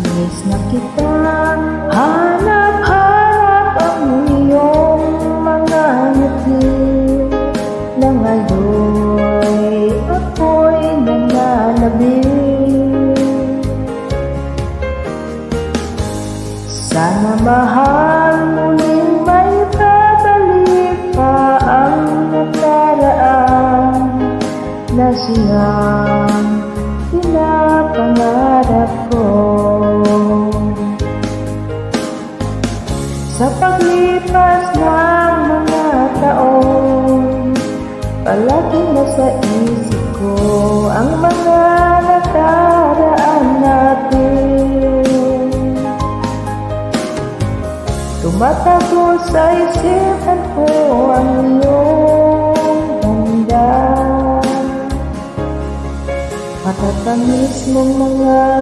Miss na kita, hanap-hanap ang iyong mga ngiti na ngayon'y ako'y nananabik. Sana mahal muling may babalik pa ang nakaraan na siyang pinapangarap ko. Sa paglipas ng mga taon, palaging nasa isip ko ang mga nakaraan natin. Tumatago sa isipan ko ang iyong ganda, matatamis mong mga